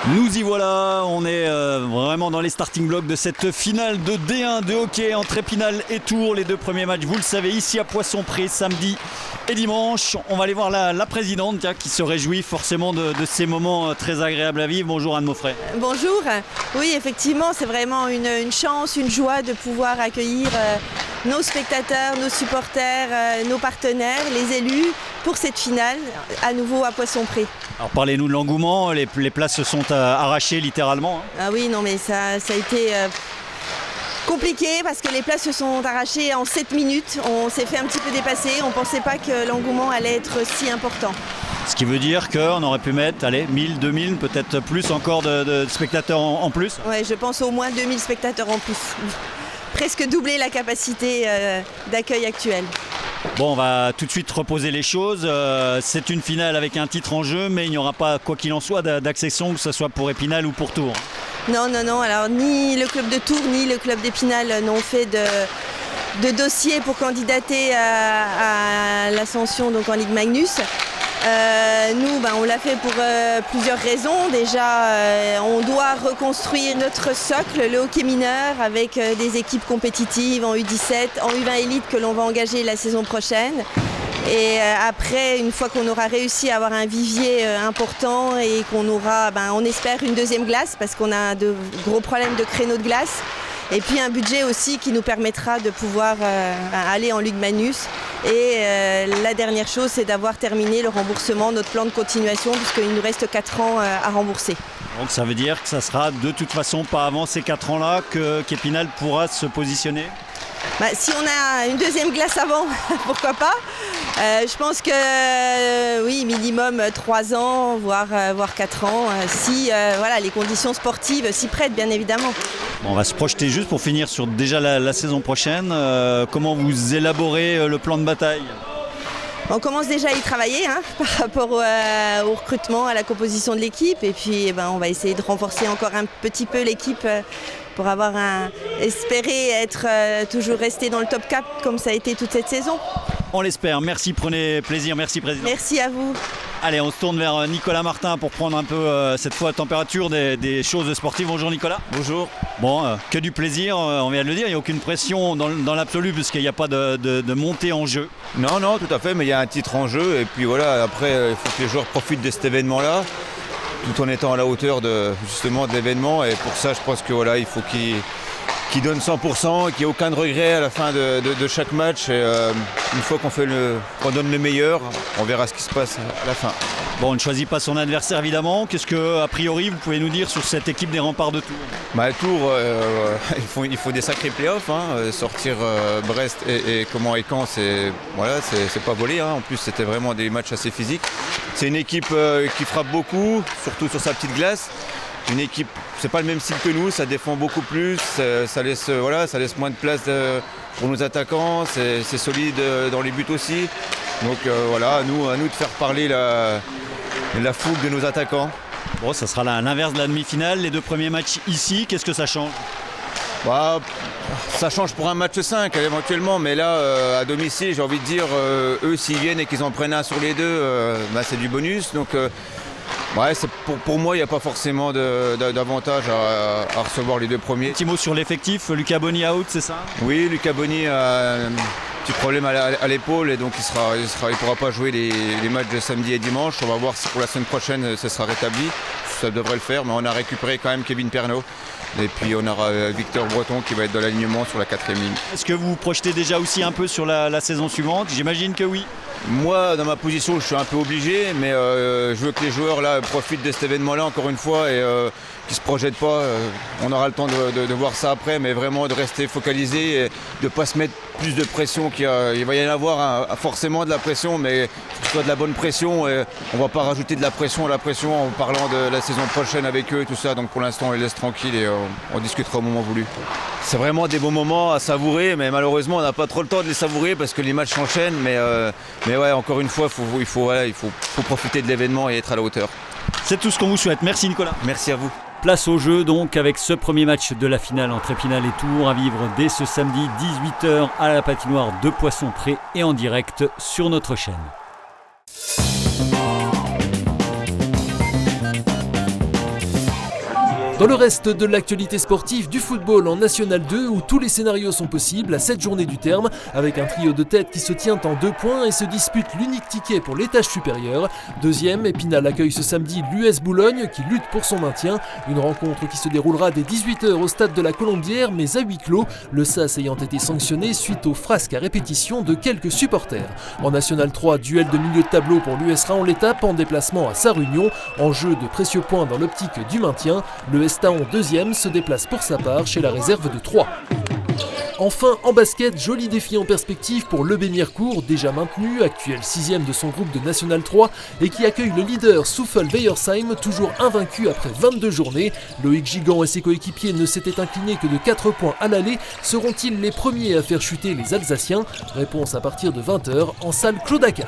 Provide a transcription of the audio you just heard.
Nous y voilà, on est vraiment dans les starting blocks de cette finale de D1 de hockey entre Épinal et Tours. Les deux premiers matchs, vous le savez, ici à Poisson-Pré, samedi et dimanche. On va aller voir la présidente qui se réjouit forcément de ces moments très agréables à vivre. Bonjour Anne Mauffret. Bonjour. Oui, effectivement, c'est vraiment une chance, une joie de pouvoir accueillir nos spectateurs, nos supporters, nos partenaires, les élus pour cette finale à nouveau à Poisson-Pré. Alors parlez-nous de l'engouement, les places se sont arrachées littéralement. Ah oui, non mais ça a été compliqué parce que les places se sont arrachées en 7 minutes. On s'est fait un petit peu dépasser, on ne pensait pas que l'engouement allait être si important. Ce qui veut dire qu'on aurait pu mettre 1000, 2000, peut-être plus encore de spectateurs en plus. Oui, je pense au moins 2000 spectateurs en plus. Presque doubler la capacité d'accueil actuelle. Bon, on va tout de suite reposer les choses. C'est une finale avec un titre en jeu, mais il n'y aura pas, quoi qu'il en soit, d'accession, que ce soit pour Épinal ou pour Tours. Non. Alors ni le club de Tours ni le club d'Épinal n'ont fait de dossier pour candidater à l'ascension donc en Ligue Magnus. Nous, on l'a fait pour plusieurs raisons. Déjà, on doit reconstruire notre socle, le hockey mineur, avec des équipes compétitives en U17, en U20 élite que l'on va engager la saison prochaine. Et après, une fois qu'on aura réussi à avoir un vivier important et qu'on aura, on espère, une deuxième glace, parce qu'on a de gros problèmes de créneaux de glace. Et puis un budget aussi qui nous permettra de pouvoir aller en Ligue Magnus. Et la dernière chose, c'est d'avoir terminé le remboursement, notre plan de continuation, puisqu'il nous reste 4 ans à rembourser. Donc ça veut dire que ça sera de toute façon pas avant ces 4 ans-là qu'Épinal pourra se positionner ? Si on a une deuxième glace avant, pourquoi pas. Je pense que oui, minimum 3 ans, voire 4 ans, si les conditions sportives s'y prêtent, bien évidemment. On va se projeter juste pour finir sur déjà la saison prochaine. Comment vous élaborez le plan de bataille ? On commence déjà à y travailler par rapport au recrutement, à la composition de l'équipe. Et puis on va essayer de renforcer encore un petit peu l'équipe pour espérer être toujours resté dans le top 4 comme ça a été toute cette saison. On l'espère. Merci, prenez plaisir. Merci Président. Merci à vous. Allez, on se tourne vers Nicolas Martin pour prendre un peu cette fois la température des choses sportives. Bonjour Nicolas. Bonjour. Bon, que du plaisir, on vient de le dire, il n'y a aucune pression dans l'absolu puisqu'il n'y a pas de montée en jeu. Non, tout à fait, mais il y a un titre en jeu et puis voilà, après il faut que les joueurs profitent de cet événement-là tout en étant à la hauteur de l'événement et pour ça je pense que il faut qu'ils donnent 100% et qu'il n'y ait aucun regret à la fin de chaque match. Et, une fois qu'on donne le meilleur, on verra ce qui se passe à la fin. Bon, on ne choisit pas son adversaire évidemment. Qu'est-ce que, a priori, vous pouvez nous dire sur cette équipe des Remparts de Tours ? Tours, il faut des sacrés playoffs. Sortir Brest et Caen, c'est pas volé. En plus, c'était vraiment des matchs assez physiques. C'est une équipe qui frappe beaucoup, surtout sur sa petite glace. Une équipe, c'est pas le même style que nous, ça défend beaucoup plus, ça laisse moins de place pour nos attaquants, c'est solide dans les buts aussi. Donc à nous de faire parler la foule de nos attaquants. Bon, ça sera l'inverse de la demi-finale, les deux premiers matchs ici, qu'est-ce que ça change ? Ça change pour un match 5 éventuellement, mais là à domicile, j'ai envie de dire, eux s'ils viennent et qu'ils en prennent un sur les deux, c'est du bonus. Donc pour moi, il n'y a pas forcément d'avantage à recevoir les deux premiers. Petit mot sur l'effectif, Lucas Bonny out, c'est ça ? Oui, Lucas Bonny a un petit problème à l'épaule et donc il pourra pas jouer les matchs de samedi et dimanche. On va voir si pour la semaine prochaine ce sera rétabli. Ça devrait le faire, mais on a récupéré quand même Kevin Pernaut. Et puis on aura Victor Breton qui va être dans l'alignement sur la 4e ligne. Est-ce que vous vous projetez déjà aussi un peu sur la saison suivante ? J'imagine que oui. Moi, dans ma position, je suis un peu obligé, mais je veux que les joueurs là profitent de cet événement-là encore une fois et qu'ils ne se projettent pas. On aura le temps de voir ça après, mais vraiment de rester focalisé et de ne pas se mettre plus de pression. Il va y en avoir forcément de la pression, mais que ce soit de la bonne pression. Et on ne va pas rajouter de la pression à la pression en parlant de la saison prochaine avec eux et tout ça. Donc pour l'instant, on les laisse tranquilles et on discutera au moment voulu. C'est vraiment des bons moments à savourer, mais malheureusement, on n'a pas trop le temps de les savourer parce que les matchs s'enchaînent. Mais encore une fois, il faut profiter de l'événement et être à la hauteur. C'est tout ce qu'on vous souhaite. Merci Nicolas. Merci à vous. Place au jeu donc avec ce premier match de la finale entre Épinal et Tours à vivre dès ce samedi 18h à la patinoire de Poisson-Pré et en direct sur notre chaîne. Dans le reste de l'actualité sportive, du football en National 2 où tous les scénarios sont possibles à 7 journées du terme, avec un trio de tête qui se tient en 2 points et se dispute l'unique ticket pour l'étage supérieur. Deuxième, Épinal accueille ce samedi l'US Boulogne qui lutte pour son maintien. Une rencontre qui se déroulera dès 18h au stade de la Colombière mais à huis clos, le SAS ayant été sanctionné suite aux frasques à répétition de quelques supporters. En National 3, duel de milieu de tableau pour l'US Raon l'étape en déplacement à Sarre-Union. Enjeu de précieux points dans l'optique du maintien. Le Estaon deuxième se déplace pour sa part chez la réserve de 3. Enfin, en basket, joli défi en perspective pour le Mirecourt, déjà maintenu, actuel 6e de son groupe de National 3 et qui accueille le leader Souffel-Weiersheim, toujours invaincu après 22 journées. Loïc Gigant et ses coéquipiers ne s'étaient inclinés que de 4 points à l'aller. Seront-ils les premiers à faire chuter les Alsaciens? Réponse à partir de 20h en salle Claude Aka.